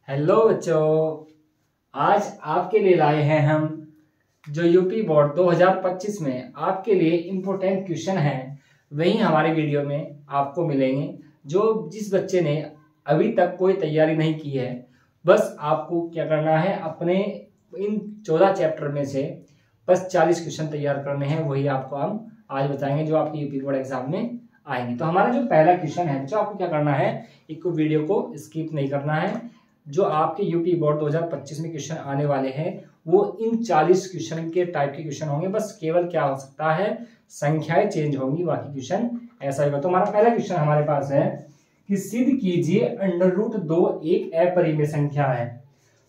Hello बच्चों, आज आपके लिए लाए हैं हम जो यूपी बोर्ड 2025 में आपके लिए इम्पोर्टेंट क्वेश्चन हैं वही हमारे वीडियो में आपको मिलेंगे। जो जिस बच्चे ने अभी तक कोई तैयारी नहीं की है, बस आपको क्या करना है, अपने इन 14 चैप्टर में से बस 40 क्वेश्चन तैयार करने हैं। वही आपको हम आज बताएंगे जो आपके यूपी बोर्ड एग्जाम में आएंगे। तो हमारा जो पहला क्वेश्चन है, जो आपको क्या करना है, एक वीडियो को स्किप नहीं करना है। जो आपके यूपी बोर्ड 2025 में क्वेश्चन आने वाले हैं वो इन 40 क्वेश्चन के टाइप के क्वेश्चन होंगे। बस केवल क्या हो सकता है, संख्याएं चेंज होंगी, बाकी क्वेश्चन ऐसा होगा। तो हमारा पहला क्वेश्चन हमारे पास है कि सिद्ध कीजिए √2 एक अपरिमेय संख्या है।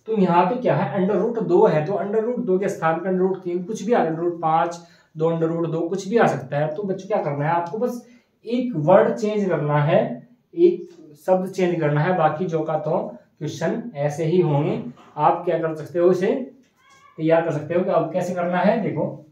तो यहाँ पे क्या है, √2 है तो √2 के स्थान पर √3 कुछ भी आ रहा है, √5 2 √2 कुछ भी आ सकता है। तो बच्चों क्या करना है, आपको बस एक वर्ड चेंज करना है, एक शब्द चेंज करना है, बाकी जो का तो क्वेश्चन ऐसे ही होंगे। आप क्या कर सकते हो, इसे तैयार कर सकते हो कि अब कैसे करना है। देखो,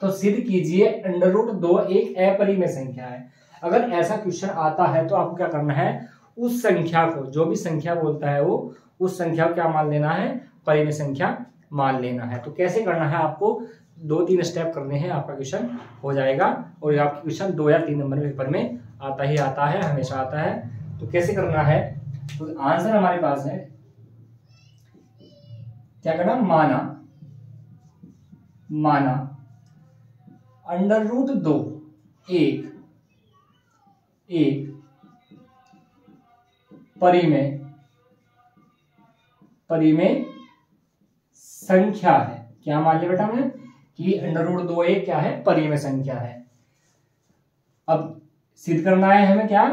तो सिद्ध कीजिए √2 एक अपरिमेय संख्या है। अगर ऐसा क्वेश्चन आता है तो आपको क्या करना है, उस संख्या को, जो भी संख्या बोलता है वो उस संख्या को क्या मान लेना है, परिमेय संख्या मान लेना है। तो कैसे करना है, आपको 2-3 स्टेप करने हैं, आपका क्वेश्चन हो जाएगा। और आपके क्वेश्चन 2 या 3 नंबर पेपर में आता ही आता है, हमेशा आता है। तो कैसे करना है, तो आंसर हमारे पास है, क्या करना, माना √2 एक परिमेय संख्या है। क्या मान लिया बेटा हमने कि √2 एक क्या है, परिमेय संख्या है। अब सिद्ध करना है हमें क्या,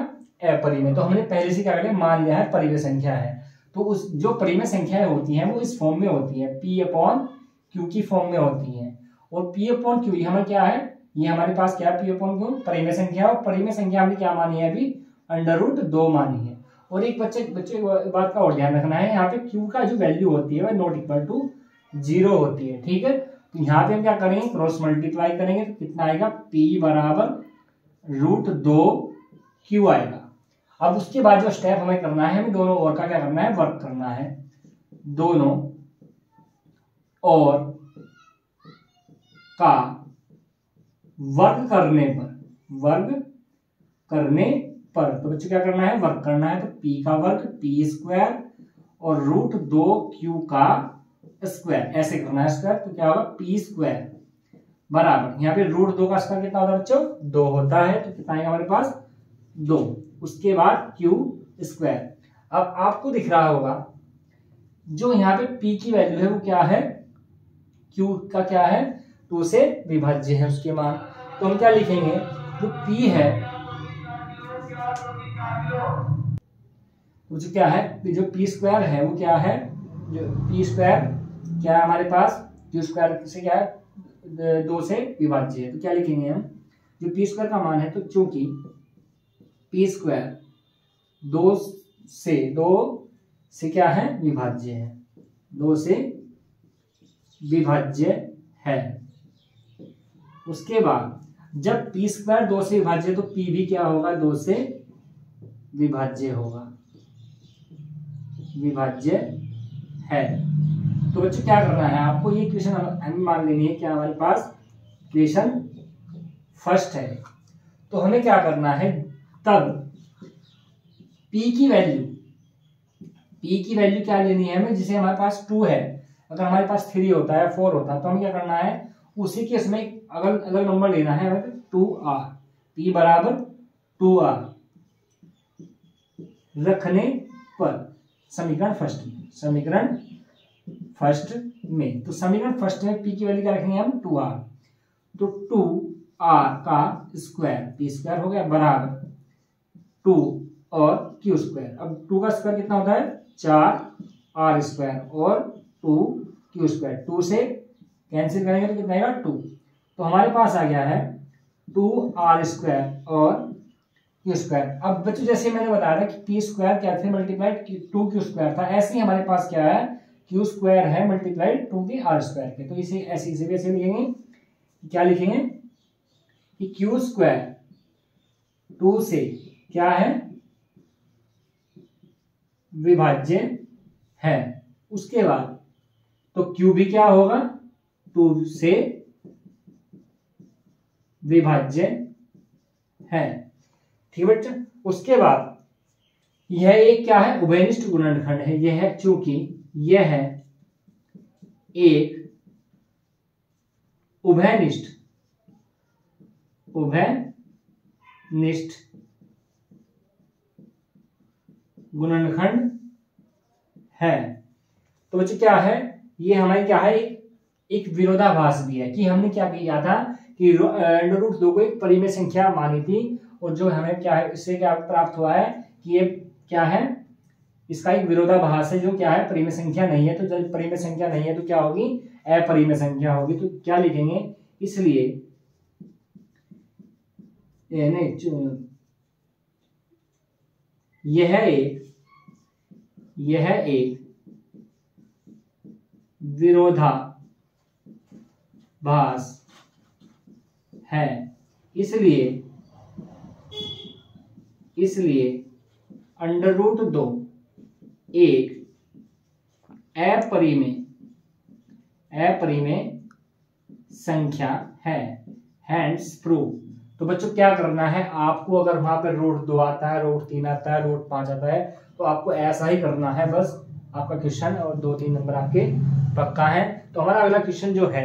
अपरिमेय। तो हमने पहले से क्या कर लिया, मान लिया है परिमेय संख्या है। तो उस जो परिमेय संख्याएं होती हैं वो इस फॉर्म में होती है, P/Q की फॉर्म में होती हैं। और P/Q ये हमारे क्या है, ये हमारे पास क्या है, P/Q परिमेय संख्या। और परिमेय संख्या हमने क्या मानी है, अभी √2 मानी है। और एक बच्चे बात का और ध्यान रखना है, यहाँ पे Q का जो वैल्यू होती है वह ≠0 होती है। ठीक है, तो यहाँ पे हम क्या करेंगे, क्रॉस मल्टीप्लाई करेंगे तो कितना आएगा, P = √2Q आएगा। अब उसके बाद जो स्टेप हमें करना है, हमें दोनों ओर का क्या करना है, वर्क करना है। दोनों और का वर्ग करने पर तो बच्चों क्या करना है, वर्क करना है। तो P का वर्ग P² और √2Q का स्क्वायर, ऐसे करना है स्क्वायर। तो क्या होगा, P² बराबर, यहाँ पे √2 का स्क्वायर कितना होता है बच्चों, 2 होता है। तो कितना आएगा हमारे पास, 2। उसके बाद Q²। अब आपको दिख रहा होगा जो यहाँ पे P की वैल्यू है वो क्या है, Q का क्या है, 2 से विभाज्य है उसके मान। तो हम क्या लिखेंगे, जो P है, तो जो क्या है, जो P² है वो क्या है, जो P² क्या है हमारे पास, Q² से क्या है, 2 से विभाज्य है। तो क्या लिखेंगे हम, जो P² का मान है, तो चूंकि P² 2 से क्या है, विभाज्य है, 2 से विभाज्य है। उसके बाद जब P² 2 से विभाज्य है तो P भी क्या होगा, 2 से विभाज्य है। तो बच्चों क्या करना है, आपको ये क्वेश्चन हमें मान लेनी है क्या, हमारे पास क्वेश्चन फर्स्ट है। तो हमें क्या करना है, तब P की वैल्यू क्या लेनी है हमें, जिसे हमारे पास 2 है। अगर हमारे पास 3 होता है, 4 होता है, तो हमें क्या करना है, उसी के इसमें अलग अलग नंबर लेना है। 2R, P = 2R रखने पर समीकरण फर्स्ट में तो समीकरण फर्स्ट में P की वैल्यू क्या रखेंगे हम, 2R। तो 2R का स्क्वायर P² हो गया बराबर 2 और Q²। अब 2 का स्क्वायर कितना होता है, 4R² और 2Q²। 2 से कैंसिल करेंगे तो कितना आएगा, 2। तो हमारे पास आ गया है 2R² और Q²। अब बच्चों जैसे मैंने बताया था कि P² क्या थे, मल्टीप्लाइड 2Q² था, ऐसे ही हमारे पास क्या है, Q² है मल्टीप्लाइड 2 के R² के। तो इसे ऐसे भी ऐसे लिखेंगे, क्या लिखेंगे कि Q² 2 से क्या है, विभाज्य है। उसके बाद तो Q भी क्या होगा, 2 से विभाज्य है। ठीक है बच्चा। उसके बाद यह एक क्या है, उभयनिष्ठ गुणनखंड है। यह है, चूंकि यह है एक उभयनिष्ठ गुणनखंड है। तो बच्चों क्या है, ये हमारी क्या है, एक विरोधाभास भी है कि हमने क्या किया था कि √2 को एक परिमेय संख्या मानी थी, और जो हमें क्या है इससे क्या प्राप्त हुआ है कि ये क्या है, इसका एक विरोधाभास है जो क्या है, परिमेय संख्या नहीं है। तो जब परिमेय संख्या नहीं है तो क्या होगी, अपरिमेय संख्या होगी। तो क्या लिखेंगे, इसलिए नहीं, यह एक विरोधाभास है। इसलिए √2 एक अपरिमेय संख्या है। Hands prove. तो बच्चों क्या करना है आपको, अगर वहां पर √2 आता है, √3 आता है, √5 आता है, तो आपको ऐसा ही करना है बस। आपका क्वेश्चन और 2-3 नंबर आपके पक्का है। तो हमारा अगला क्वेश्चन जो है,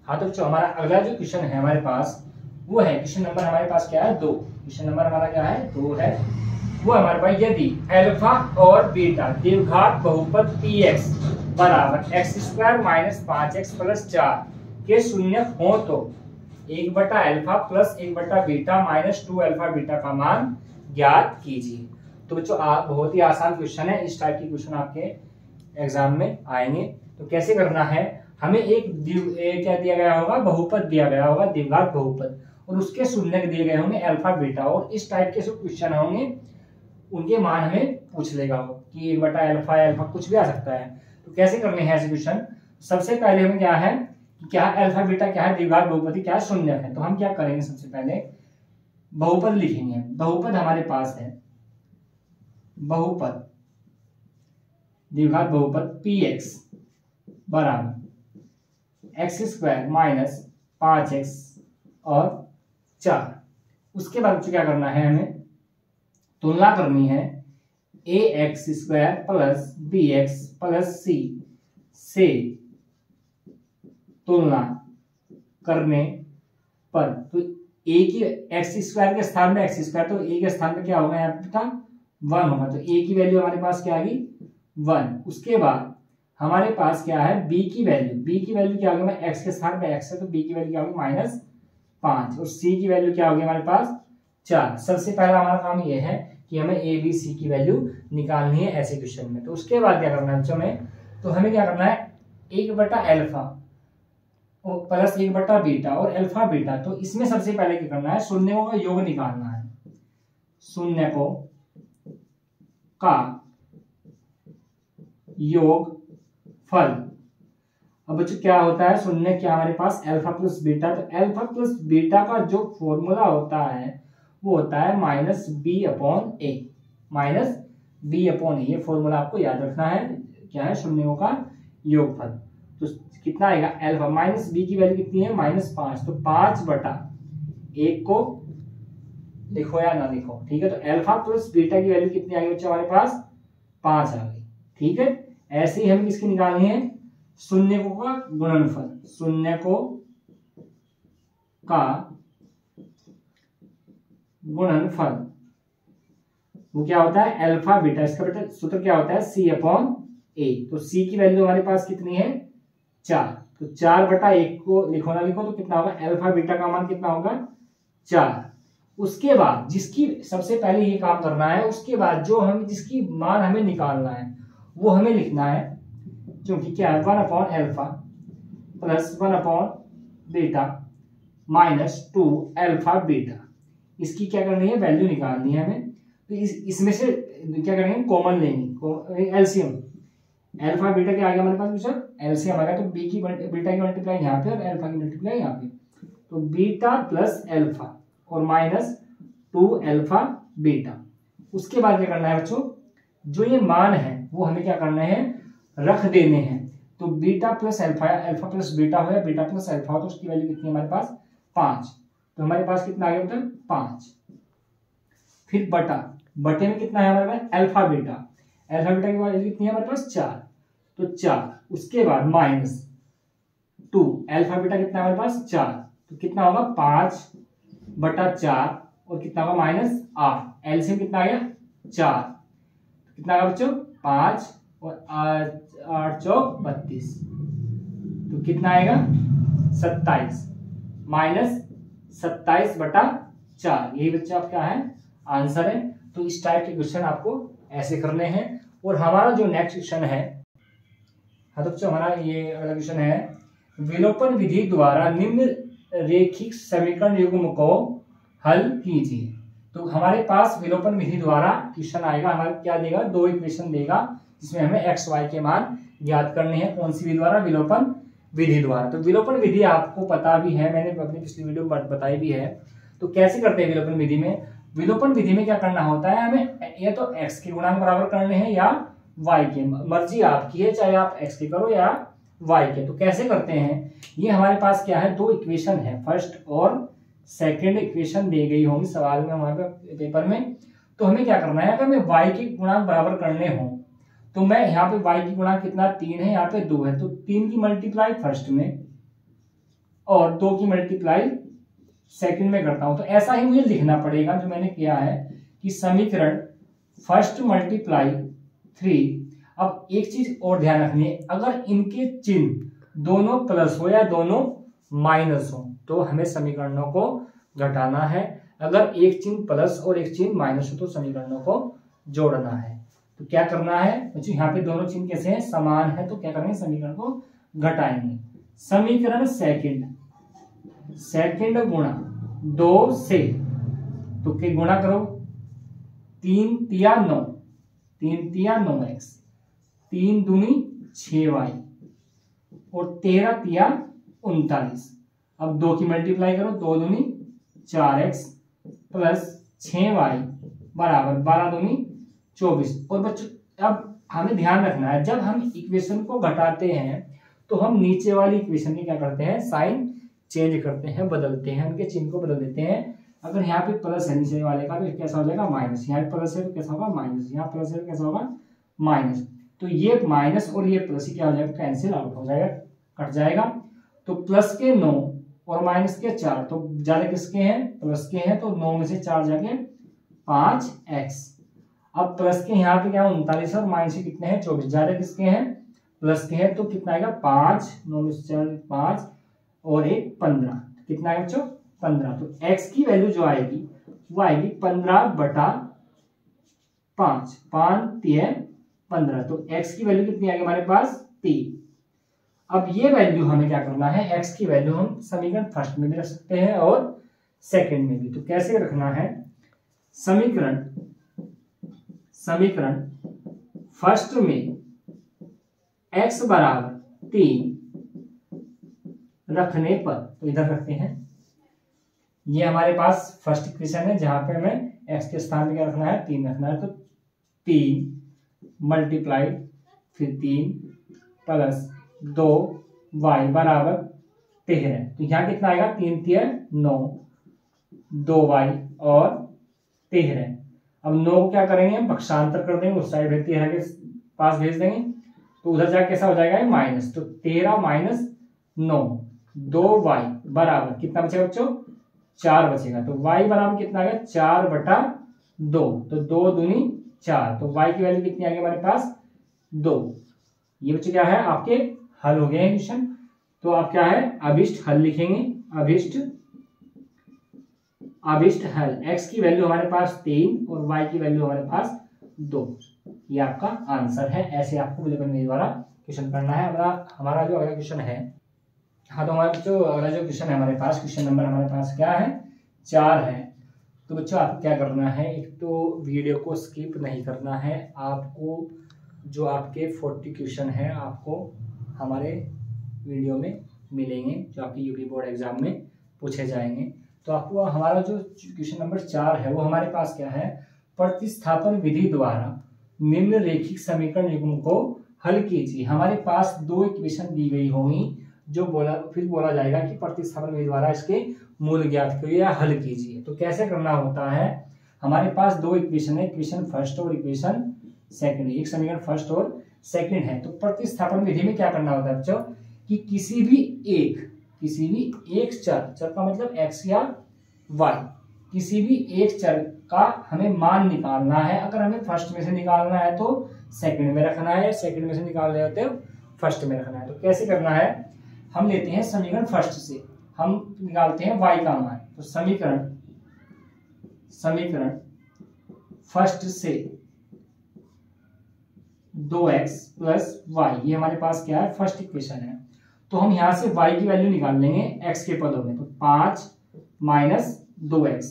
हाँ तो बच्चों हमारा अगला जो क्वेश्चन है हमारे पास वो है क्वेश्चन नंबर हमारे पास क्या है, 2। क्वेश्चन नंबर हमारा क्या है, 2 है। वो हमारे पास, यदि अल्फा और बीटा द्विघात बहुपद px बराबर x² - 5x + 4 के शून्य हो तो 1/अल्फा प्लस 1/बीटा माइनस 2 बीटा का मान ज्ञात कीजिए। तो बच्चों बहुत ही आसान क्वेश्चन है। इस टाइप के क्वेश्चन आपके एग्जाम में आएंगे। तो कैसे करना है, हमें एक क्या दिया गया होगा, बहुपद दिया गया होगा, द्विघात बहुपद, और उसके शून्य दिए गए होंगे अल्फा बीटा, और इस टाइप के जो क्वेश्चन होंगे उनके मान हमें पूछ लेगा वो कि 1/अल्फा कुछ भी आ सकता है। तो कैसे करने हैं ऐसे क्वेश्चन, सबसे पहले हमें क्या है, क्या अल्फा बीटा क्या है, द्विघात बहुपदी क्या है, शून्य है। तो हम क्या करेंगे, सबसे पहले बहुपद लिखेंगे। बहुपद हमारे पास है, बहुपद द्विघात बहुपद px बराबर x² - 5x और 4। उसके बाद क्या करना है, हमें तुलना करनी है ax² + bx + c से तुलना करने पर। तो a की x² के स्थान में x², तो a के स्थान में क्या होगा, यहाँ पे 1 होगा। तो a की वैल्यू हमारे पास क्या आ गई, 1। उसके बाद हमारे पास क्या है, b की वैल्यू क्या होगी, x के स्थान पे x है, तो b की वैल्यू क्या होगी, -5, और c की वैल्यू क्या होगी हमारे पास 4। सबसे पहला हमारा काम ये है कि हमें a b c की वैल्यू निकालनी है ऐसे क्वेश्चन में। तो उसके बाद क्या करना है बच्चों में, तो हमें क्या करना है, 1/अल्फा प्लस 1/बीटा और अल्फा बीटा। तो इसमें सबसे पहले क्या करना है, शून्यों का योग निकालना है। शून्यों का योग फल। अब बच्चों क्या होता है, शून्य क्या हमारे पास अल्फा प्लस बीटा। तो अल्फा प्लस बीटा का जो फॉर्मूला होता है वो होता है -b/a। -b/a, ये फॉर्मूला आपको याद रखना है। क्या है, शून्यों का योगफल। तो कितना आएगा, अल्फा माइनस बी की वैल्यू कितनी है, -5। तो 5/1 को लिखो या ना लिखो, ठीक है। तो अल्फा प्लस बीटा की वैल्यू कितनी आ गई बच्चों हमारे पास, 5 आ गई, ठीक है। ऐसे ही हमें किसकी निकालनी है, शून्यों का गुणनफल। शून्यों का गुणनफल वो क्या होता है, अल्फा बीटा। इसका बेटा सूत्र क्या होता है, c/a। तो c की वैल्यू हमारे पास कितनी है, 4। तो 4/1 को लिखो ना लिखो तो कितना होगा, अल्फा बीटा का मान कितना होगा, 4। उसके बाद जिसकी सबसे पहले ये काम करना है, उसके बाद जो हम जिसकी मान हमें निकालना है वो हमें लिखना है, क्योंकि क्या है, 1/अल्फा प्लस 1/बीटा माइनस 2 बीटा। इसकी क्या करनी है, वैल्यू निकालनी है हमें। तो इसमें से क्या करेंगे, कॉमन लेंगे, एलसीएम। अल्फा बीटा के आगे हमारे पास एलसीएम आ गया, तो बीटा की मल्टीप्लाई यहाँ पे और अल्फा की मल्टीप्लाई यहाँ पे। तो बीटा प्लस अल्फा और -2 बीटा। उसके बाद क्या करना है बच्चों, जो ये मान है हैं वो हमें क्या करना है, रख देने हैं। तो beta plus alpha, alpha plus beta हो या बीटा प्लस अल्फा हो, तो उसकी वैल्यू कितनी है हमारे पास 5। तो हमारे पास कितना आ गया बेटा 5। फिर बटा, बटे में कितना है हमारे पास अल्फा बीटा, अल्फा बीटा की वैल्यू कितनी है हमारे पास 4, तो 4। उसके बाद माइनस 2, अल्फा बीटा कितना है हमारे पास 4, तो कितना होगा 5 बटा 4 और कितना होगा माइनस 8, एलसीएम कितना आ गया 4, तो कितना आएगा बच्चों 5 और 8 चौक 32, तो कितना आएगा 27 माइनस 27 बटा 4। यही बच्चा आप क्या है आंसर है। तो इस टाइप के क्वेश्चन आपको ऐसे करने हैं। और हमारा जो नेक्स्ट क्वेश्चन है, हाँ तो बच्चों हमारा ये अगला क्वेश्चन है, विलोपन विधि द्वारा निम्न रेखिक समीकरण युग्म को हल कीजिए। तो हमारे पास विलोपन विधि द्वारा क्वेश्चन आएगा, हमारे क्या देगा 2 इक्वेशन देगा जिसमें हमें एक्स वाई के मान ज्ञात करने हैं। कौन सी विधि द्वारा, विलोपन विधि द्वारा। तो विलोपन विधि आपको पता भी है, मैंने अपनी पिछली वीडियो में बताई भी है। तो कैसे करते हैं विलोपन विधि में, विलोपन विधि में क्या करना होता है, हमें या तो x के गुणांक बराबर करने हैं या y के, मर्जी आपकी है, चाहे आप x के करो या y के। तो कैसे करते हैं, ये हमारे पास क्या है 2 इक्वेशन है, फर्स्ट और सेकंड इक्वेशन दी गई होंगी सवाल में हमारे पेपर में। तो हमें क्या करना है, अगर हमें y के गुणांक बराबर करने हो तो मैं यहाँ पे y की गुणांक कितना 3 है, यहाँ पे 2 है, तो 3 की मल्टीप्लाई फर्स्ट में और 2 की मल्टीप्लाई सेकंड में करता हूं। तो ऐसा ही मुझे लिखना पड़ेगा जो मैंने किया है कि समीकरण फर्स्ट मल्टीप्लाई 3। अब एक चीज और ध्यान रखनी है, अगर इनके चिन्ह दोनों प्लस हो या दोनों माइनस हो तो हमें समीकरणों को घटाना है। अगर एक चिन्ह प्लस और एक चिन्ह माइनस हो तो समीकरणों को जोड़ना है। तो क्या करना है बच्चों, यहाँ पे दोनों चिन्ह कैसे हैं, समान है, तो क्या करेंगे समीकरण को घटाएंगे। समीकरण सेकंड गुणा 2 से, तो के गुणा करो 3 तिया 9, 3 तिया 9x, 3 दूनी 6y और 13 तिया 39। अब 2 की मल्टीप्लाई करो, 2 दूनी 4x प्लस 6y बराबर 12 दूनी 24। और बच्चों अब हमें ध्यान रखना है, जब हम इक्वेशन को घटाते हैं तो हम नीचे वाली इक्वेशन की क्या करते हैं, साइन चेंज करते हैं, बदलते हैं, उनके चिन्ह को बदल देते हैं। अगर यहाँ पे प्लस है नीचे वाले का तो कैसा हो जाएगा माइनस, यहाँ पे प्लस है तो कैसा होगा माइनस, यहाँ प्लस है तो कैसा होगा माइनस। तो ये माइनस और ये प्लस ही क्या हो जाएगा, कैंसिल आउट हो जाएगा, कट जाएगा। तो प्लस के 9 और माइनस के 4, तो ज्यादा किसके हैं, प्लस के हैं, तो 9 में से 4 जाके 5x। अब प्लस के यहाँ पे क्या 39 और माइनस के कितने हैं 24, ज्यादा किसके हैं प्लस के हैं, तो कितना आएगा 5, 9 में से 4 5 और 1 15, कितना है बच्चों 15। तो x की वैल्यू जो आएगी वो आएगी 15 बटा 5, 5 3 15। तो x की वैल्यू कितनी आएगी हमारे पास 3। अब ये वैल्यू हमें क्या करना है, x की वैल्यू हम समीकरण फर्स्ट में भी रख सकते हैं और सेकंड में भी। तो कैसे रखना है, समीकरण फर्स्ट में x बराबर 3 रखने पर, तो इधर रखते हैं, ये हमारे पास फर्स्ट इक्वेशन है जहां पे हमें x के स्थान पे क्या रखना है 3 रखना है। तो 3 मल्टीप्लाई फिर 3 प्लस 2y बराबर 13। तो यहाँ कितना आएगा 3 3 9, 2y और 13। अब 9 को क्या करेंगे पक्षांतर कर देंगे, उस साइड 13 के पास भेज देंगे, तो उधर जाके कैसा हो जाएगा माइनस। तो 13 माइनस 9, 2y बराबर कितना बचेगा बच्चों 4 बचेगा। तो y बराबर कितना आ गया 4 बटा 2, तो 2 दूनी 4। तो y की वैल्यू कितनी आ गई हमारे पास 2। ये बच्चे क्या है आपके हल हो गए हैं क्वेश्चन। तो आप क्या है अभिष्ट हल लिखेंगे, अभिष्ट हल। x की वैल्यू हमारे पास 3 और y की वैल्यू हमारे पास 2। ये आपका आंसर है। ऐसे आपको विलोपन विधि द्वारा क्वेश्चन करना है। हमारा जो अगला क्वेश्चन है, हाँ तो हमारा जो अगला जो क्वेश्चन है हमारे पास, क्वेश्चन नंबर हमारे पास क्या है 4 है। तो बच्चों आपको क्या करना है, एक तो वीडियो को स्किप नहीं करना है, आपको जो आपके 40 क्वेश्चन है आपको हमारे वीडियो में मिलेंगे जो आपके यूपी बोर्ड एग्जाम में पूछे जाएंगे। तो आपको हमारा जो क्वेश्चन नंबर 4 है वो हमारे पास क्या है, प्रतिस्थापन विधि द्वारा निम्न रेखिक समीकरण युग्म को हल कीजिए। हमारे पास दो इक्वेशन दी गई होंगी, जो बोला जाएगा कि प्रतिस्थापन विधि द्वारा इसके मूल ज्ञात करिए या हल कीजिए। तो कैसे करना होता है, हमारे पास दो इक्वेशन है, इक्वेशन फर्स्ट और इक्वेशन सेकंड, एक समीकरण फर्स्ट और सेकंड है। तो प्रतिस्थापन विधि में क्या करना होता है बच्चों कि किसी भी एक चर का मतलब x या y, किसी भी एक चर का हमें मान निकालना है। अगर हमें फर्स्ट में से निकालना है तो सेकंड में रखना है, सेकंड में से निकाल रहे होते हैं फर्स्ट में रखना है। तो कैसे करना है, हम लेते हैं समीकरण फर्स्ट से, हम निकालते हैं y का मान। तो समीकरण फर्स्ट से 2x प्लस y, ये हमारे पास क्या है, फर्स्ट इक्वेशन है। तो हम यहां से y की वैल्यू निकाल लेंगे x के पदों में। तो 5 माइनस 2x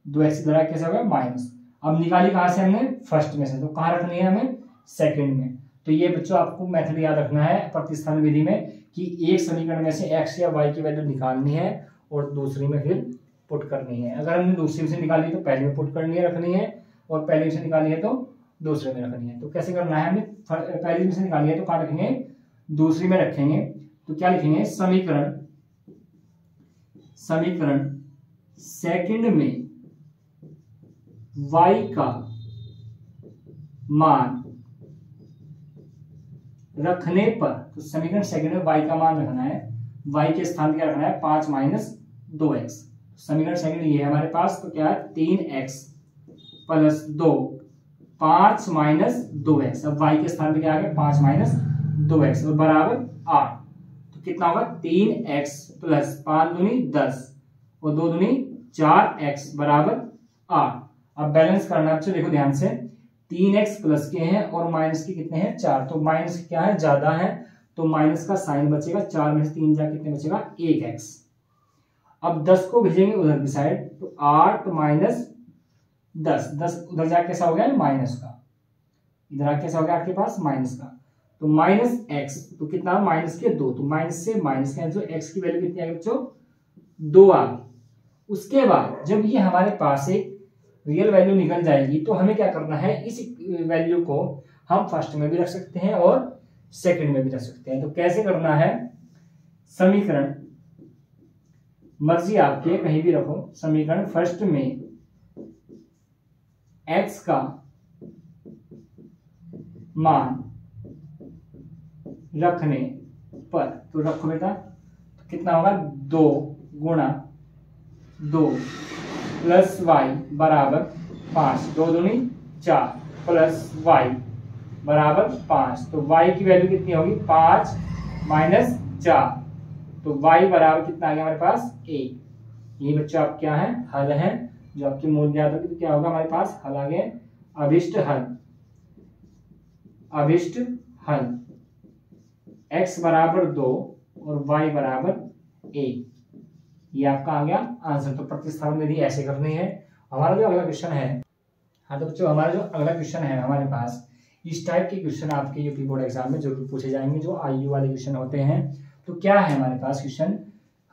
इधर कैसे होगा माइनस। अब निकाली कहां से हमने, फर्स्ट में से, तो कहां रखनी है हमें, सेकंड में। तो ये बच्चों आपको मेथड याद रखना है प्रतिस्थापन विधि में कि एक समीकरण में से x या y की वैल्यू निकालनी है और दूसरी में फिर पुट करनी है। अगर हमने दूसरी में से निकाली तो पहले में पुट करनी है, रखनी है, और पहले में से निकाली है तो दूसरे में रखनी है। तो कैसे करना है, हमने पहली में से निकाली है तो कहां रखेंगे, दूसरी में रखेंगे। तो क्या लिखेंगे, समीकरण सेकंड में y का मान रखने पर, तो समीकरण सेकंड में y का मान रखना है, y के स्थान क्या रखना है, 5 माइनस 2x। समीकरण सेकंड ये है हमारे पास, तो क्या है 3x प्लस 2, 5 माइनस 2x। अब y के स्थान पे क्या आ गया, 5 माइनस 2x और बराबर 8। तो कितना होगा, 3x प्लस 5 दूनी 10 और 2 दूनी 4x बराबर 8। अब बैलेंस करना बच्चों, देखो ध्यान से, 3x प्लस के हैं और माइनस के कितने हैं, 4। तो माइनस क्या है, ज्यादा है, तो माइनस का साइन बचेगा, 4 में से 3 जा कितने बचेगा, 1x। अब 10 को भेजेंगे उधर की साइड, तो 8 माइनस 10 उधर जाके कैसा हो गया, माइनस का, इधर आके कैसा हो गया आपके पास, माइनस का। तो माइनस x, तो कितना, माइनस के 2, तो माइनस से माइनस का जो x की वैल्यू कितनी आ गई बच्चों, 2 आ गई। उसके बाद जब ये हमारे पास एक रियल वैल्यू निकल जाएगी तो हमें क्या करना है, इस वैल्यू को हम फर्स्ट में भी रख सकते हैं और सेकंड में भी रख सकते हैं। तो कैसे करना है, समीकरण, मर्जी आपके कहीं भी रखो, समीकरण फर्स्ट में x का मान रखने पर, तो रखो बेटा, तो कितना होगा, 2 गुणा 2 प्लस y बराबर 5, 2 दूनी 4 प्लस y बराबर 5। तो y की वैल्यू कितनी होगी, 5 माइनस 4, तो y बराबर कितना आ गया हमारे पास, 1। ये बच्चों आप क्या है, हल है, जो आपकी मूल ज्ञात होगी। तो क्या होगा हमारे पास, हल आ गया, अभिष्ट हल x बराबर 2 और y बराबर 1, ये आपका आ गया आंसर। तो प्रतिस्थापन विधि ऐसे करनी है। हमारा जो अगला क्वेश्चन है, हाँ तो बच्चों हमारा जो अगला क्वेश्चन है, हमारे पास इस टाइप के क्वेश्चन आपके यूपी बोर्ड एग्जाम में जरूर पूछे जाएंगे, जो आईयू वाले क्वेश्चन होते हैं। तो क्या है हमारे पास क्वेश्चन,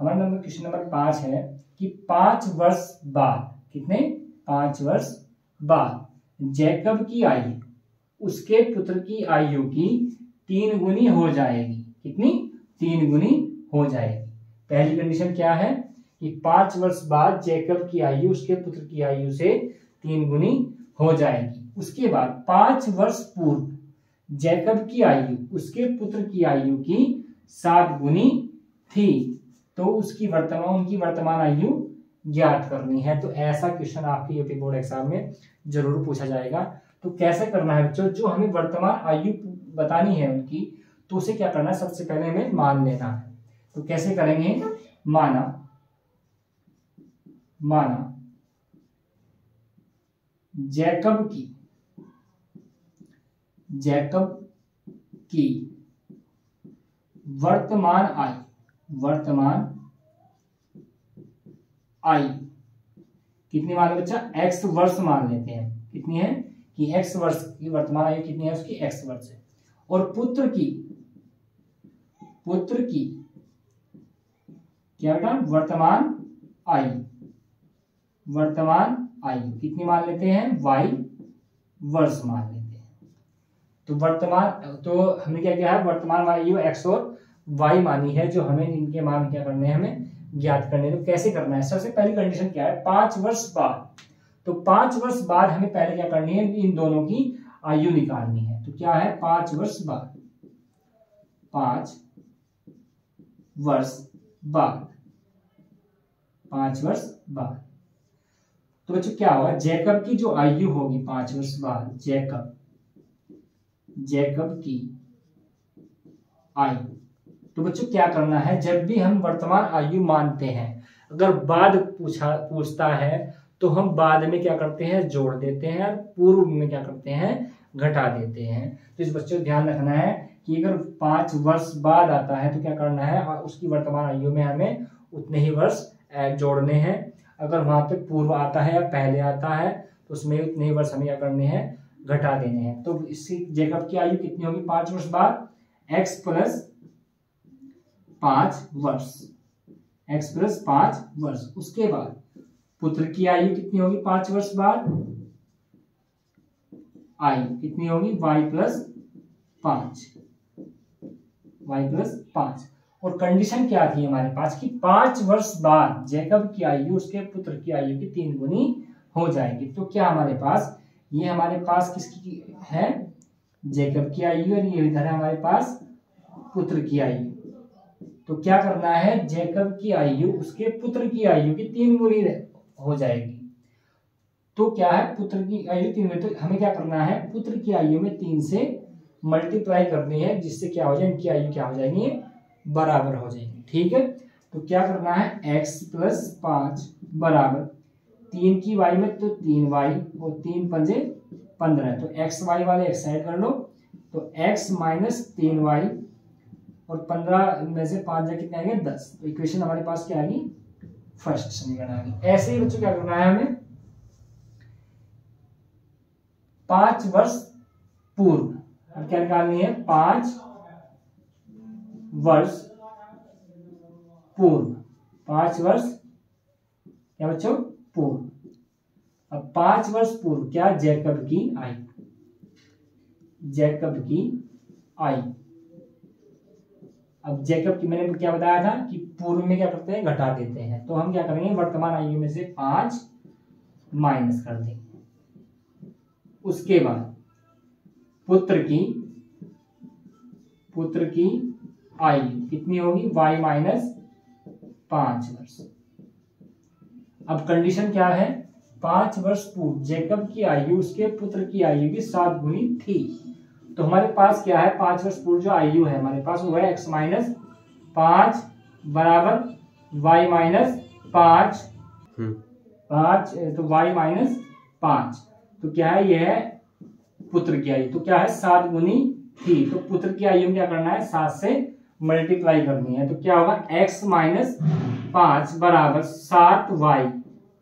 हमारा क्वेश्चन नंबर 5 है कि 5 वर्ष बाद, कितने, 5 वर्ष बाद जैकब की आयु उसके पुत्र की आयु की 3 गुनी हो जाएगी। कितनी, 3 गुनी हो जाएगी। पहली कंडीशन क्या है कि 5 वर्ष बाद जैकब की आयु उसके पुत्र की आयु से 3 गुनी हो जाएगी। उसके बाद 5 वर्ष पूर्व जैकब की आयु उसके पुत्र की आयु की 7 गुनी थी, तो उनकी वर्तमान आयु ज्ञात करनी है। तो ऐसा क्वेश्चन आपके यूपी बोर्ड एग्जाम में जरूर पूछा जाएगा। तो कैसे करना है बच्चों, जो हमें वर्तमान आयु बतानी है उनकी, तो उसे क्या करना है, सबसे पहले हमें मान लेना है। तो कैसे करेंगे, माना जैकब की वर्तमान आयु कितनी मान लो बच्चा, x वर्ष मान लेते हैं। कितनी है कि x वर्ष की वर्तमान आयु कितनी है उसकी, x वर्ष है। और पुत्र की क्या बेटा, वर्तमान आयु कितनी मान लेते हैं, y वर्ष मान लेते हैं। तो हमने क्या किया है, वर्तमान आयु x और y मानी है, जो हमें इनके मान क्या करने हैं, हमें ज्ञात करने। तो कैसे करना है, सबसे पहली कंडीशन क्या है, 5 वर्ष बाद। तो 5 वर्ष बाद हमें पहले क्या करनी है, इन दोनों की आयु निकालनी है। तो क्या है, 5 वर्ष बाद, 5 वर्ष बाद, 5 वर्ष बाद। तो बच्चों क्या होगा, जैकब की जो आयु होगी 5 वर्ष बाद, जैकब की आयु। तो बच्चों क्या करना है, जब भी हम वर्तमान आयु मानते हैं, अगर बाद पूछता है तो हम बाद में क्या करते हैं, जोड़ देते हैं, और पूर्व में क्या करते हैं, घटा देते हैं। तो इस बच्चों को ध्यान रखना है कि अगर 5 वर्ष बाद आता है तो क्या करना है, और उसकी वर्तमान आयु में हमें उतने ही वर्ष जोड़ने हैं। अगर वहां पे पूर्व आता है या पहले आता है तो उसमें उतने ही वर्ष हमें क्या करने हैं, घटा देने हैं। तो इसकी जैकब की आयु कितनी होगी 5 वर्ष बाद, x प्लस 5 वर्ष, x प्लस 5 वर्ष। उसके बाद पुत्र की आयु कितनी होगी 5 वर्ष बाद, आयु कितनी होगी y प्लस 5, y प्लस 5। और कंडीशन क्या थी हमारे पास कि 5 वर्ष बाद जैकब की आयु उसके पुत्र की आयु की 3 गुनी हो जाएगी। तो क्या हमारे पास, ये हमारे पास किसकी है, जैकब की आयु, और ये इधर है हमारे पास पुत्र की आयु। तो क्या करना है, जैकब की आयु उसके पुत्र की आयु की 3 गुनी हो जाएगी। तो क्या है, पुत्र की आयु 3 गुनी, तो हमें क्या करना है, पुत्र की आयु में 3 से मल्टीप्लाई करनी है, जिससे क्या हो जाए, इनकी आयु क्या हो जाएगी, बराबर हो जाएगी। ठीक है, तो क्या करना है, x प्लस 5 बराबर 3 की y में तो 3y और 3 पंजे 15। तो x y वाले एक साइड कर लो, तो x माइनस 3y और 15 में से 5 जा कितने आएंगे, 10। तो इक्वेशन हमारे पास क्या आ गई, फर्स्ट समीकरण आ गई। ऐसे ही बच्चों क्या करना है, हमें 5 वर्ष पूर्व क्या निकालनी है, 5 वर्ष पूर्व, 5 वर्ष क्या बच्चों, पूर्व। अब 5 वर्ष पूर्व क्या, जैकब की आयु, जैकब की आयु। अब जैकब की मैंने क्या बताया था कि पूर्व में क्या करते हैं, घटा देते हैं। तो हम क्या करेंगे, वर्तमान आयु में से 5 माइनस कर देंगे। उसके बाद पुत्र की आयु कितनी होगी, y माइनस 5 वर्ष। अब कंडीशन क्या है, 5 वर्ष पूर्व जैकब की आयु उसके पुत्र की आयु की 7 गुनी थी। तो हमारे पास क्या है, 5 वर्ष पूर्व जो आयु है हमारे पास वो है x माइनस 5 बराबर y माइनस 5, तो y माइनस 5। तो क्या है, यह है पुत्र की आयु। तो क्या है, 7 गुनी थी। तो पुत्र की आयु में क्या करना है, 7 से मल्टीप्लाई करनी है। तो क्या होगा, x माइनस 5 बराबर 7y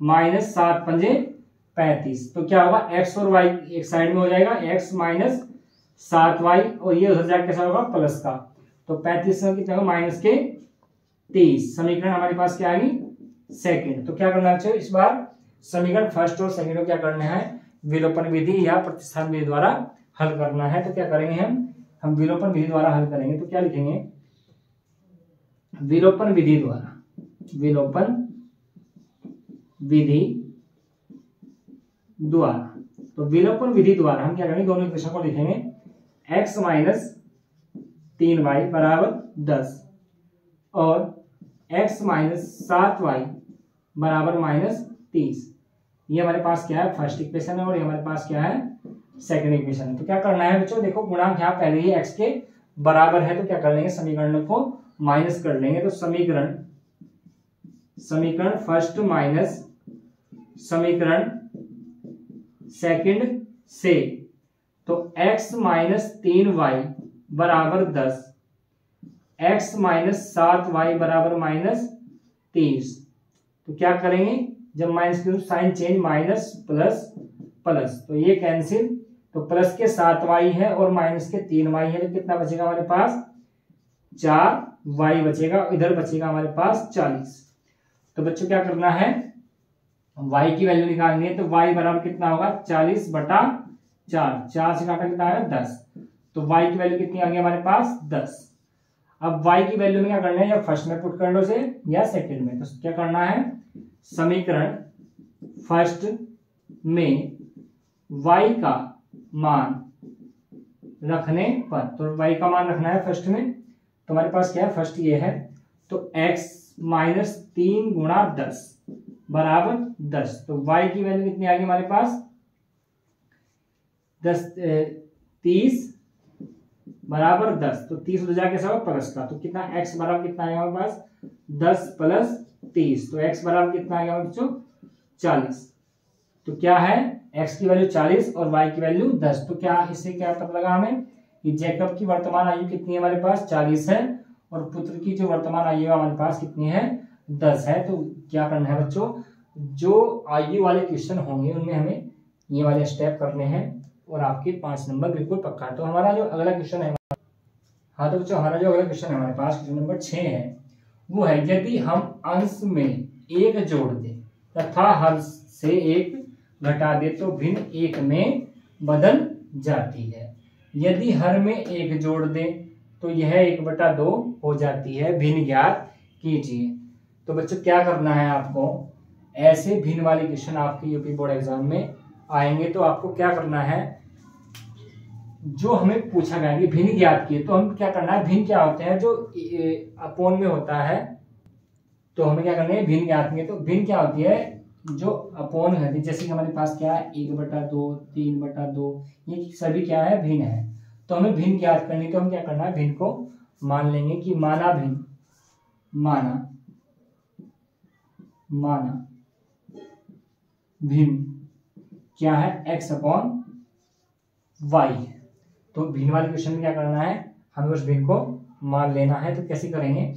माइनस 7 पंजे 35। तो क्या होगा, x और y एक साइड में हो जाएगा, x माइनस 7y और ये उधर जाकर कैसा होगा, प्लस का। तो 35 में कितना होगा, माइनस के 30। समीकरण हमारे पास क्या आ गई, सेकंड। तो क्या करना चाहिए, इस बार समीकरण फर्स्ट और सेकंड को क्या करना है, विलोपन विधि या प्रतिस्थापन विधि द्वारा हल करना है। तो क्या करेंगे, हम विलोपन विधि द्वारा हल करेंगे। तो क्या लिखेंगे, विलोपन विधि द्वारा, विलोपन विधि द्वारा। तो विलोपन विधि द्वारा हम क्या करेंगे, दोनों इक्वेशन को लिखेंगे, x माइनस 3y बराबर 10 और x माइनस 7y बराबर माइनस 30। ये हमारे पास क्या है, फर्स्ट इक्वेशन है, और ये हमारे पास क्या है, सेकंड इक्वेशन है। तो क्या करना है बच्चों, देखो गुणांक यहाँ पहले ही x के बराबर है, तो क्या कर लेंगे, समीकरण को माइनस कर लेंगे। तो समीकरण फर्स्ट माइनस समीकरण सेकंड से, तो x माइनस 3y बराबर 10, x माइनस 7y बराबर माइनस 30। तो क्या करेंगे, जब माइनस की sign change, minus plus plus, तो ये कैंसिल, तो प्लस के 7y है और माइनस के 3y है, तो कितना बचेगा हमारे पास, 4y बचेगा। इधर बचेगा हमारे पास 40। तो बच्चों क्या करना है, y की वैल्यू निकालनी है। तो y बराबर कितना होगा, 40 बटा 4, 4 से काटा कितना आएगा, 10। तो y की वैल्यू कितनी आ गई हमारे पास 10। अब y की वैल्यू में क्या करना है, या फर्स्ट में पुट कर लो से या सेकंड में। तो क्या करना है, समीकरण फर्स्ट में y का मान रखने पर, तो y का मान रखना है फर्स्ट में, तो हमारे पास क्या है, फर्स्ट ये है, तो x माइनस 3 गुणा 10 बराबर 10। तो y की वैल्यू कितनी आ गई हमारे पास 30 बराबर 10। तो 30 हो जाएगा कैसा होगा प्लस का, तो कितना x बराबर कितना आएगा हमारे पास 10 प्लस 30, तो x बराबर कितना आएगा बच्चों 40। तो क्या है, x की वैल्यू 40 और y की वैल्यू 10। तो क्या इससे क्या पता लगा हमें कि जैकब की वर्तमान आयु कितनी है हमारे पास 40 है, और पुत्र की जो वर्तमान आयु हमारे पास कितनी है 10 है। तो क्या करना है बच्चों, जो आयु वाले क्वेश्चन होंगे उनमें हमें ये वाले स्टेप करने हैं और आपके 5 नंबर बिल्कुल पक्का। तो हमारा जो अगला क्वेश्चन है, हाँ तो बच्चों हमारा जो अगला क्वेश्चन है हमारे पास क्वेश्चन नंबर 6 है, वो है यदि हम अंश में 1 जोड़ दें तथा हर से 1 घटा दे तो भिन्न 1 में बदल जाती है। यदि हर में 1 जोड़ दें तो यह 1/2 हो जाती है, भिन्न ज्ञात कीजिए। तो बच्चों क्या करना है आपको, ऐसे भिन्न वाले क्वेश्चन आपके यूपी बोर्ड एग्जाम में आएंगे तो आपको क्या करना है, जो हमें पूछा गया कि भिन्न ज्ञात किए, तो हम क्या करना है, भिन्न क्या होते हैं जो अपोन में होता है, तो हमें क्या करना है भिन्न ज्ञात किए। तो भिन्न क्या होती है, जो अपोन है, जैसे कि हमारे पास क्या है 1/2 3/2, ये सभी क्या है भिन्न है। तो हमें भिन्न ज्ञात करनी, तो हम क्या करना है भिन्न को मान लेंगे कि माना भिन्न, माना भिन्न क्या है x/y है। तो भिन्न वाले क्वेश्चन में क्या करना है, हमें उस भिन्न को मान लेना है। तो कैसे करेंगे,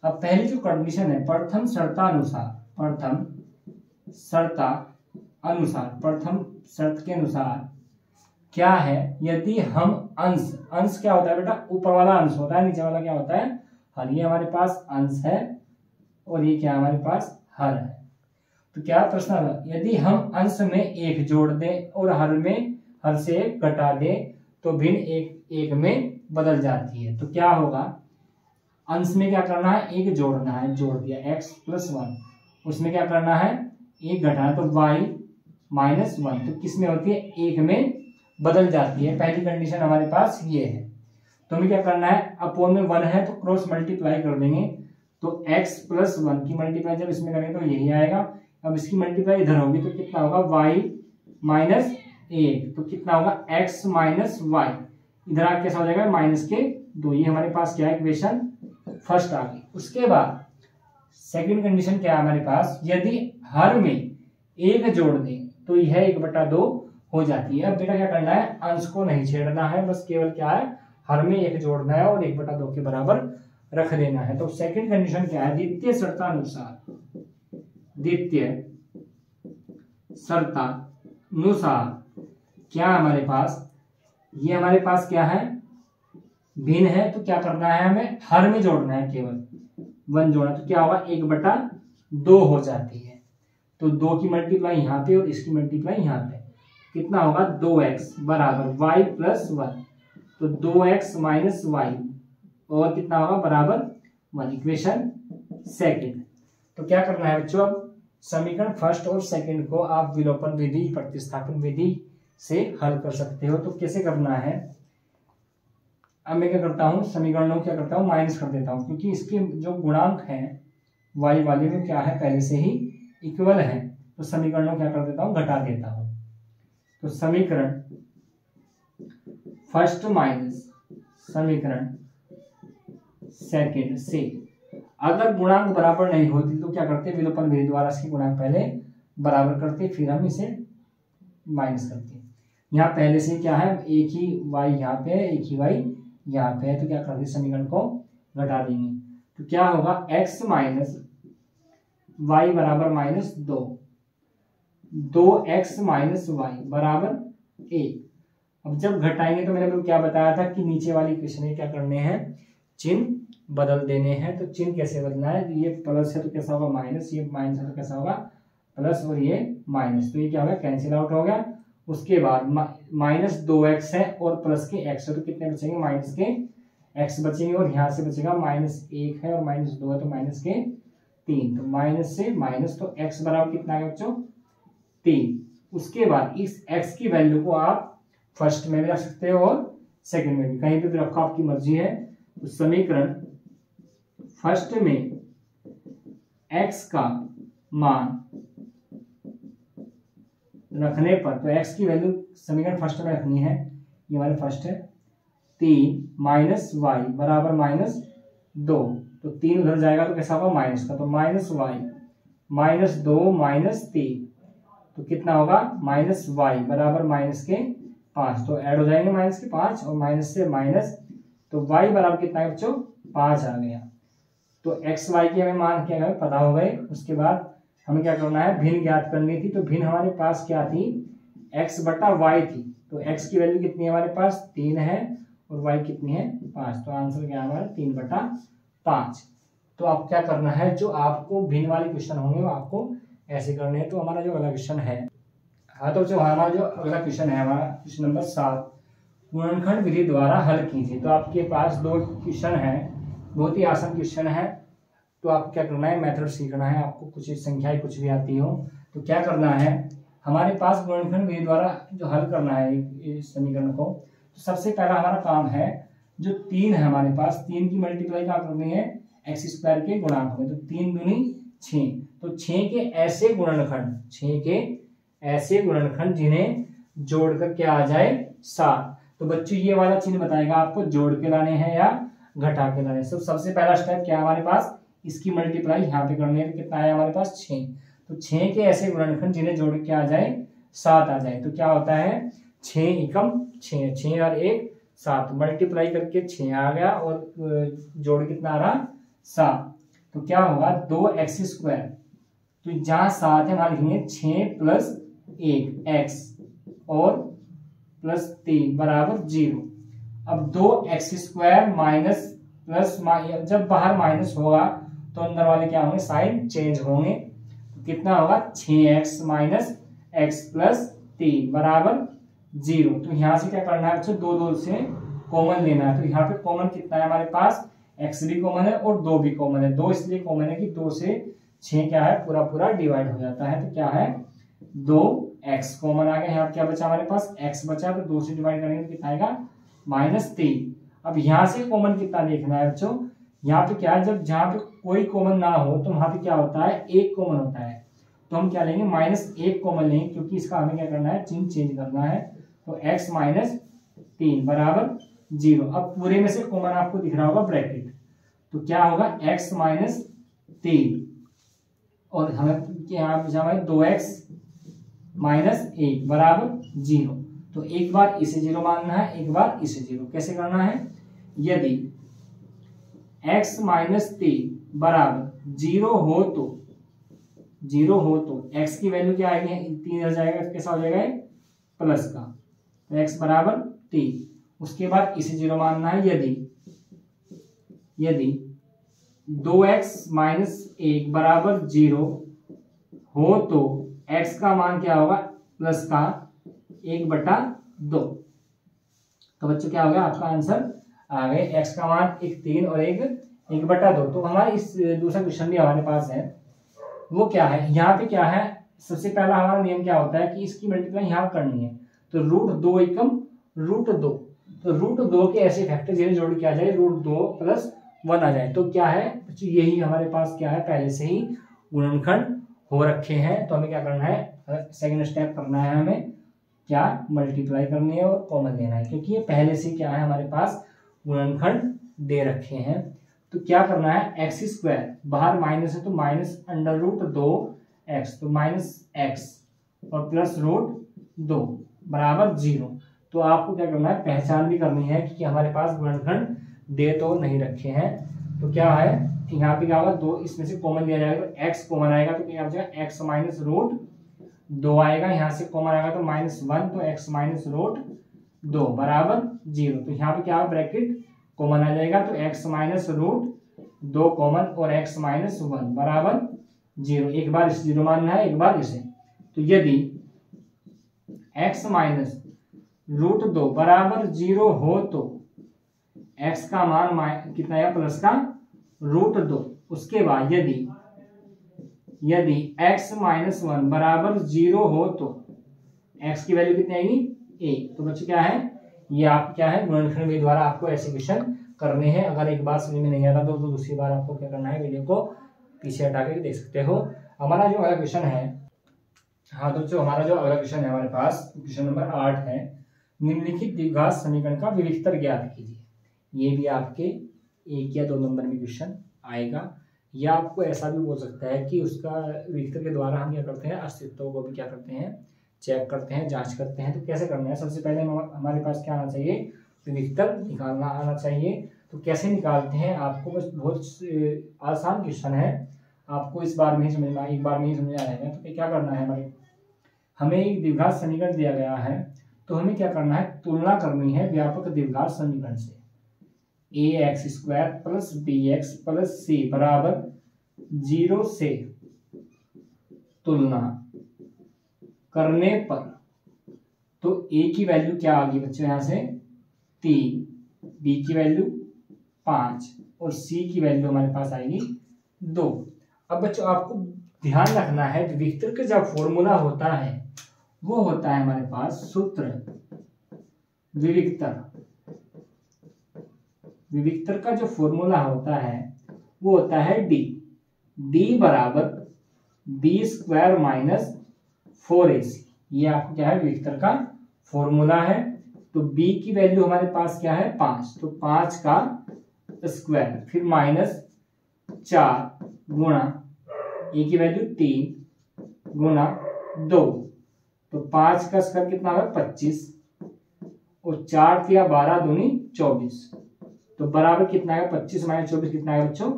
अब पहली जो कंडीशन है प्रथम शर्त के अनुसार क्या है, यदि हम अंश क्या होता है बेटा, ऊपर वाला अंश होता है, नीचे वाला क्या होता है हर। ये हमारे पास अंश है और ये क्या हमारे पास हर है। तो क्या प्रश्न है, यदि हम अंश में 1 जोड़ दें और हर से 1 घटा दें तो भिन्न 1 में बदल जाती है। तो क्या होगा, अंश में क्या करना है 1 जोड़ना है, जोड़ दिया x+1, उसमें क्या करना है 1 घटाना, तो y-1, तो किस में होती है 1 में बदल जाती है। पहली कंडीशन हमारे पास ये है। तो हमें क्या करना है, अपोन में 1 है तो क्रॉस मल्टीप्लाई कर देंगे, तो x+1 की मल्टीप्लाई जब इसमें करेंगे तो यही आएगा। अब इसकी मल्टीप्लाई इधर होगी तो कितना होगा y-1, तो कितना होगा x-y, इधर आके कैसा हो जाएगा -2। ये हमारे पास क्या है इक्वेशन फर्स्ट आ गई। उसके बाद सेकंड कंडीशन क्या है हमारे पास, यदि हर में 1 जोड़ दें तो यह 1/2 हो जाती है। अब बेटा क्या करना है, अंश को नहीं छेड़ना है, बस केवल क्या है हर में 1 जोड़ना है और 1/2 के बराबर रख देना है। तो सेकंड कंडीशन क्या है, द्वितीय शर्तानुसार क्या हमारे पास, ये हमारे पास क्या है भिन्न है, तो क्या करना है हमें हर में जोड़ना है, केवल 1 जोड़ना, तो क्या होगा 1/2 हो जाती है। तो 2 की मल्टीप्लाई यहाँ पे और इसकी मल्टीप्लाई यहाँ पे, कितना होगा 2x बराबर y+1, तो 2x - y और कितना होगा बराबर 1, इक्वेशन सेकंड। तो क्या करना है बच्चों, अब समीकरण फर्स्ट और सेकंड को आप विलोपन विधि प्रतिस्थापन विधि से हल कर सकते हो। तो कैसे करना है, अब मैं क्या करता हूँ समीकरणों क्या करता हूँ माइनस कर देता हूँ, क्योंकि इसके जो गुणांक हैं y वाले में क्या है पहले से ही इक्वल है, तो समीकरणों क्या कर देता हूँ घटा देता हूँ। तो समीकरण फर्स्ट माइनस समीकरण सेकंड से अगर गुणांक बराबर नहीं होती तो क्या करते, विलोपन विधि द्वारा इसके गुणांक पहले बराबर करते, फिर हम इसे माइनस करते। यहाँ पहले से क्या है एक ही y यहाँ पे है, एक ही y यहाँ पे है, तो क्या करते समीकरण को घटा देंगे। तो क्या होगा x - y बराबर -2, 2x - y बराबर 1। अब जब घटाएंगे तो मैंने क्या बताया था कि नीचे वाली इक्वेशन में क्या करने हैं, चिन्ह बदल देने हैं। तो चिन्ह कैसे बदलना है, ये प्लस है तो कैसा होगा माइनस, ये माइनस है तो कैसा होगा प्लस, और ये माइनस, तो ये क्या होगा कैंसिल आउट हो गया उसके बाद -2x है और प्लस के x है, तो कितने बचेंगे, माइनस के x बचेंगे, और यहाँ से बचेगा -1 है और -2 है तो माइनस के 3, तो माइनस से माइनस, तो x बराबर कितना है बच्चों, 3। उसके बाद इस x की वैल्यू को आप फर्स्ट में भी रख सकते हो और सेकंड में भी, कहीं पे भी रखो, आपकी मर्जी है। तो समीकरण फर्स्ट में x का मान रखने पर, तो x की वैल्यू समीकरण फर्स्ट में रखनी है, ये हमारे फर्स्ट है, 3 माइनस वाई बराबर -2, तो 3 उधर जाएगा तो कैसा होगा, माइनस का, तो -y -2 -3, तो कितना होगा, -y बराबर -5, तो ऐड हो जाएंगे -5 और माइनस से माइनस, तो y बराबर कितना है बच्चों, 5 आ गया। तो x y की हमें मान क्या है पता हो गए। उसके बाद हमें क्या करना है, भिन्न ज्ञात करनी थी, तो भिन्न हमारे पास क्या थी, x बटा y थी, तो x की वैल्यू कितनी है हमारे पास, 3 है, और y कितनी है, 5, तो आंसर क्या है हमारा 3/5। तो आप क्या करना है, जो आपको भिन्न वाले क्वेश्चन होंगे वो आपको ऐसे करने हैं। तो हमारा जो अगला क्वेश्चन है, हाँ, तो जो हमारा जो अगला क्वेश्चन है, हमारा क्वेश्चन नंबर 7, गुणनखंड विधि द्वारा हल कीजिए। तो आपके पास 2 क्वेश्चन है, बहुत ही आसान क्वेश्चन है। तो आपको क्या करना है, मेथड सीखना है, आपको कुछ संख्याएं कुछ भी आती हो तो क्या करना है, हमारे पास गुणनखंड विधि द्वारा जो हल करना है इस समीकरण को, तो सबसे पहला हमारा काम है, जो 3 है हमारे पास, 3 की मल्टीप्लाई क्या करनी है, x² के गुणांक में, तो 3 दूनी 6, तो 6 के ऐसे गुणनखंड, 6 के ऐसे गुणनखंड जिन्हें जोड़कर क्या आ जाए 7। तो बच्चों ये वाला चिन्ह बताएगा आपको जोड़ के लाने हैं या घटा के लाने। सबसे पहला स्टेप क्या है हमारे पास, इसकी मल्टीप्लाई यहाँ पे करनी है, तो कितना है हमारे पास 6, तो 6 के ऐसे गुणनखंड जिन्हें जोड़ के आ जाए 7 आ जाए, तो क्या होता है 6 एकम 6, 6 और 1 7, मल्टीप्लाई करके 6 आ गया और जोड़ कितना आ रहा 7, तो क्या होगा 2x², तो जहां 7 है वहां लिखेंगे 6 + 1 x और +3 बराबर 0। अब 2x² माइनस प्लस, जब बाहर माइनस होगा तो अंदर वाले क्या होंगे, साइन चेंज होंगे, तो कितना होगा 6x - x + 3 बराबर 0। तो यहाँ से क्या करना है बच्चों, 2 से कॉमन लेना है, तो यहाँ पे कॉमन कितना है हमारे पास, x भी कॉमन है और 2 भी कॉमन है। 2 इसलिए कॉमन है कि 2 से 6 क्या है पूरा डिवाइड हो जाता है, तो क्या है 2x कॉमन आ गया। यहाँ क्या बचा हमारे पास, x बचा, तो 2 से डिवाइड करेंगे तो कितना आएगा -3। अब यहाँ से कॉमन कितना देखना है बच्चों, यहाँ पे क्या है, जब जहाँ पे कोई कॉमन ना हो तो वहां पे क्या होता है, 1 कॉमन होता है, तो हम क्या लेंगे -1 कॉमन लेंगे, क्योंकि इसका हमें क्या करना है, चिन्ह चेंज करना है, तो x - 3 बराबर 0। अब पूरे में से कॉमन आपको दिख रहा होगा ब्रैकेट, तो क्या होगा x - 3 और हमें यहाँ पे 2x - 1 बराबर 0। तो एक बार इसे 0 मानना है, एक बार इसे 0। कैसे करना है, यदि x - 3 बराबर 0 हो तो x की वैल्यू क्या आएगी, 3 आ जाएगा, कैसा हो जाएगा प्लस का, तो x बराबर 3। उसके बाद इसे 0 मानना है, यदि 2x - 1 बराबर 0 हो तो x का मान क्या होगा, प्लस का 1/2। तो बच्चों क्या हो गया, आपका आंसर आ गए, x का मान 3 और 1/2। तो हमारा इस दूसरा क्वेश्चन भी हमारे पास है, वो क्या है, यहाँ पे क्या है, सबसे पहला हमारा नियम क्या होता है कि इसकी मल्टीप्लाई यहाँ करनी है, तो √2 एकम √2, तो √2 के ऐसे फैक्टर जिन्हें जोड़ के आ जाए √2 + 1 आ जाए, तो क्या है बच्चों, यही हमारे पास क्या है, पहले से ही गुणनखंड हो रखे हैं। तो हमें क्या करना है, सेकंड स्टेप करना है, हमें क्या मल्टीप्लाई करनी है और कॉमन लेना है, क्योंकि ये पहले से क्या है हमारे पास गुणनखंड दे रखे हैं। तो क्या करना है, x², बाहर माइनस है तो -√2x, तो -x और +√2 बराबर 0। तो आपको क्या करना है, पहचान भी करनी है कि हमारे पास गुणनखंड दे तो नहीं रखे हैं। तो क्या है, यहाँ पे क्या होगा, 2 इसमें से कॉमन लिया जाएगा, तो x कॉमन आएगा, तो क्या हो जाएगा x - √2 आएगा, यहाँ से कॉमन आएगा तो -1, तो x - √2 बराबर 0। तो यहाँ पे क्या है, ब्रैकेट कॉमन आ जाएगा, तो x - √2 कॉमन और x - 1 बराबर 0। एक बार इसे 0 मानना है, एक बार इसे। तो यदि x माइनस √2 बराबर 0 हो तो x का मान कितना है प्लस का √2। उसके बाद यदि x माइनस 1 बराबर 0 हो तो x की वैल्यू कितनी आएगी 1। तो बच्चों क्या है, ये आप क्या है गुणनखंड विधि द्वारा आपको ऐसे क्वेश्चन करने हैं। अगर एक बार समझ में नहीं आता तो दूसरी बार आपको क्या करना है, वीडियो को पीछे हटा के देख सकते हो। हमारा जो अगला क्वेश्चन है, हाँ दोस्तों हमारा जो अगला क्वेश्चन है हमारे पास क्वेश्चन नंबर 8 है, निम्नलिखित द्विघात समीकरण का विविधतर ज्ञात कीजिए। ये भी आपके 1 या 2 नंबर में क्वेश्चन आएगा, या आपको ऐसा भी बोल सकता है कि उसका विविधतर के द्वारा हम क्या करते हैं, अस्तित्व को भी क्या करते हैं, चेक करते हैं, जांच करते हैं। तो कैसे करना है, सबसे पहले हमारे पास क्या आना चाहिए, विविधतर निकालना आना चाहिए। तो कैसे निकालते हैं, आपको बस बहुत आसान क्वेश्चन है, आपको इस बार में ही समझ में, एक बार में ही समझ आ जाएगा। तो क्या करना है, हमें एक द्विघात समीकरण दिया गया है, तो हमें क्या करना है, तुलना करनी है व्यापक द्विघात समीकरण से। ax² plus bx plus c बराबर 0 से तुलना करने पर तो a की वैल्यू क्या आ गई बच्चों, यहां से 3, b की वैल्यू 5 और c की वैल्यू हमारे पास आएगी 2। अब बच्चों आपको ध्यान रखना है, विविधतर का जब फॉर्मूला होता है वो होता है हमारे पास सूत्र विविधतर का जो फॉर्मूला होता है वो होता है d बराबर b² माइनस 4ac। ये आपको क्या है, विविधतर का फॉर्मूला है। तो b की वैल्यू हमारे पास क्या है 5, तो 5 का स्क्वायर फिर माइनस 4 गुणा a की वैल्यू 3 गुणा 2, तो 5 का स्क्वायर कितना होगा 25 और 4 या 12 दूनी 24, तो बराबर कितना है 25 माइनस 24 कितना है बच्चों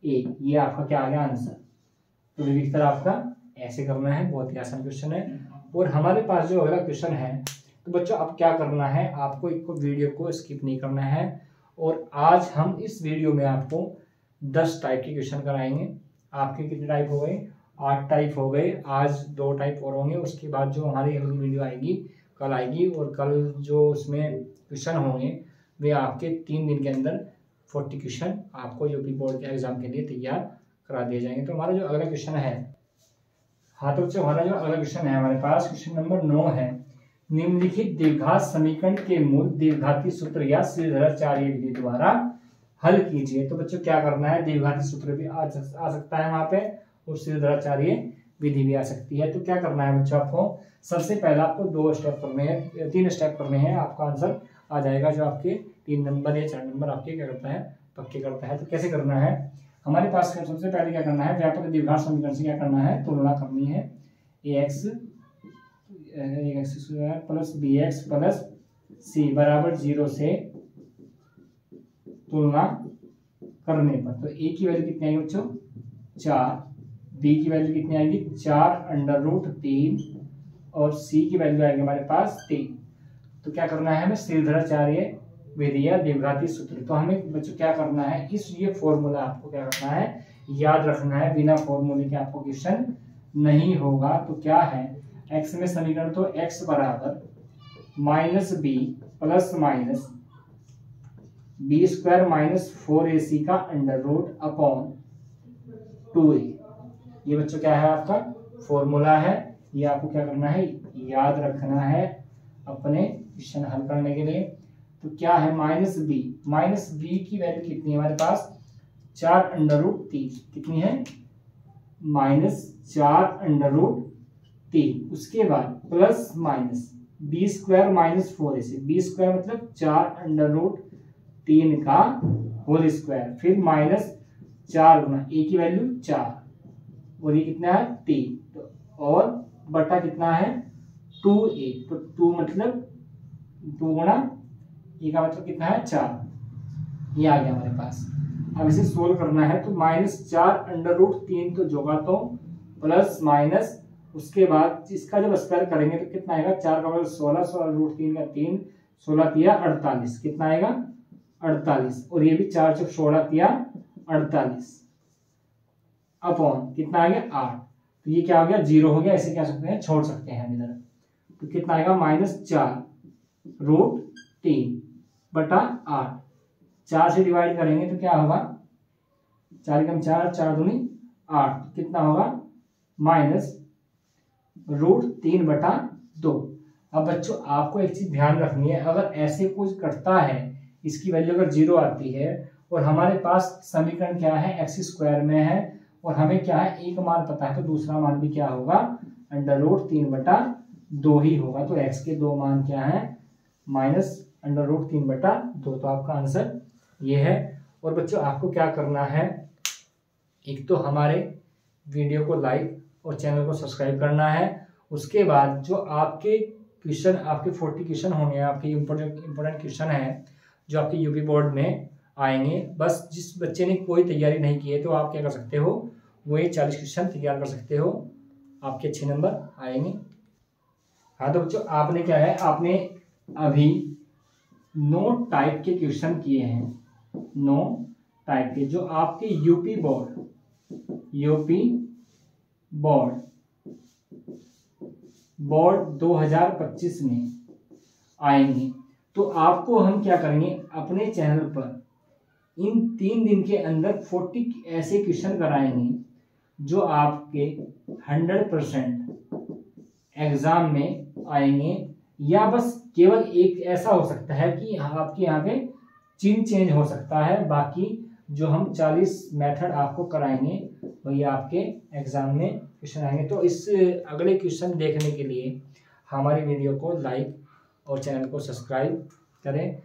1। ये आपका क्या आ गया आंसर। तो विविधतर आपका ऐसे करना है, बहुत ही आसान क्वेश्चन है। और हमारे पास जो अगला क्वेश्चन है, तो बच्चों अब क्या करना है, आपको एक वीडियो को स्किप नहीं करना है। और आज हम इस वीडियो में आपको 10 टाइप के क्वेश्चन कराएंगे। आपके कितने टाइप हो गए, 8 टाइप हो गए, आज 2 टाइप और होंगे। उसके बाद जो हमारी अगली वीडियो आएगी कल आएगी, और कल जो उसमें क्वेश्चन होंगे वे आपके 3 दिन के अंदर 40 क्वेश्चन आपको यूपी बोर्ड के एग्जाम के लिए तैयार करा दिए जाएंगे। तो हमारा जो अगला क्वेश्चन है, हाँ तो बच्चों हमारा जो अगला क्वेश्चन है हमारे पास क्वेश्चन नंबर 9 है, निम्नलिखित द्विघात समीकरण के मूल द्विघाती सूत्र या श्रीधराचार्य विधि द्वारा हल कीजिए। तो बच्चों क्या करना है, द्विघाती सूत्र भी आ सकता है वहां पे, और श्रीधराचार्य विधि भी आ सकती है। तो क्या करना है बच्चों, आपको सबसे पहले आपको 2 स्टेप करने हैं, 3 स्टेप करने हैं, आपका आंसर आ जाएगा जो आपके 3 नंबर या 4 नंबर आपके क्या करता है, पक्के करता है। तो कैसे करना है, हमारे पास सबसे पहले क्या करना है, व्यापक द्विघात समीकरण से क्या करना है, तुलना करनी है। ax² plus bx plus c बराबर 0 से तुलना करने पर तो a की वैल्यू कितनी आएगी बच्चों 4, b की वैल्यू कितनी आएगी 4√3 और c की वैल्यू आएगी हमारे पास 3। तो क्या करना है हमें, श्रीधराचार्य विधि या द्विघाती सूत्र। तो हमें बच्चों क्या करना है, ये फॉर्मूला आपको क्या करना है, याद रखना है। बिना फॉर्मूले के आपको क्वेश्चन नहीं होगा। तो क्या है, x में समीकरण तो x बराबर -b plus minus b² minus 4ac का अंडर रूट अपॉन 2a। ये बच्चों क्या है, आपका फॉर्मूला है। ये आपको क्या करना है, याद रखना है अपने क्वेश्चन हल करने के लिए। तो क्या है, -b की वैल्यू कितनी है हमारे पास 4√3 कितनी है, -4√3। उसके बाद plus minus b² minus 4ac, b² मतलब 4√3 का होल स्क्वायर, फिर माइनस 4 गुना a की वैल्यू 4 और ये कितना है 3, तो और बटा कितना है 2a, तो 2 मतलब 2 गुना ये का मतलब कितना है 4, ये आ गया हमारे पास। अब इसे सोल्व करना है तो -4√3 तो जोगा तो प्लस माइनस, उसके बाद इसका जब स्क्वायर करेंगे तो कितना आएगा, 4 का मतलब 16, 16√3 का 3, 16 तिया 48, कितना आएगा 48, और ये भी 4 चौक 16 तिया 48 अपॉन कितना आ गया 8। तो ये क्या हो गया 0 हो गया, ऐसे क्या सकते हैं छोड़ सकते हैं हम इधर। तो कितना आएगा -4√3/8। 4 से डिवाइड करेंगे तो क्या होगा, 4 कम 4, 4 दूनी 8, कितना होगा -√3/2। अब बच्चों आपको एक चीज ध्यान रखनी है, अगर ऐसे कुछ कटता है, इसकी वैल्यू अगर 0 आती है और हमारे पास समीकरण क्या है x² में है और हमें क्या है एक मान पता है, तो दूसरा मान भी क्या होगा √3/2 ही होगा। तो x के दो मान क्या है -√3/2। तो आपका आंसर ये है। और बच्चों आपको क्या करना है, एक तो हमारे वीडियो को लाइक और चैनल को सब्सक्राइब करना है। उसके बाद जो आपके क्वेश्चन, आपके 40 क्वेश्चन होंगे, आपके इम्पोर्टेंट क्वेश्चन है जो आपके यूपी बोर्ड में आएंगे, बस जिस बच्चे ने कोई तैयारी नहीं की है तो आप क्या कर सकते हो, वो ये 40 क्वेश्चन तैयार कर सकते हो, आपके अच्छे नंबर आएंगे। हाँ तो बच्चों आपने क्या है, आपने अभी 9 टाइप के क्वेश्चन किए हैं, 9 टाइप के जो आपके यूपी बोर्ड 2025 में आएंगे। तो आपको हम क्या करेंगे, अपने चैनल पर इन 3 दिन के अंदर 40 ऐसे क्वेश्चन कराएंगे जो आपके 100% एग्जाम में आएंगे, या बस केवल एक ऐसा हो सकता है कि आपके यहाँ पे चिन्ह चेंज हो सकता है, बाकी जो हम 40 मेथड आपको कराएंगे वही आपके एग्जाम में क्वेश्चन आएंगे। तो इस अगले क्वेश्चन देखने के लिए हमारी वीडियो को लाइक और चैनल को सब्सक्राइब करें।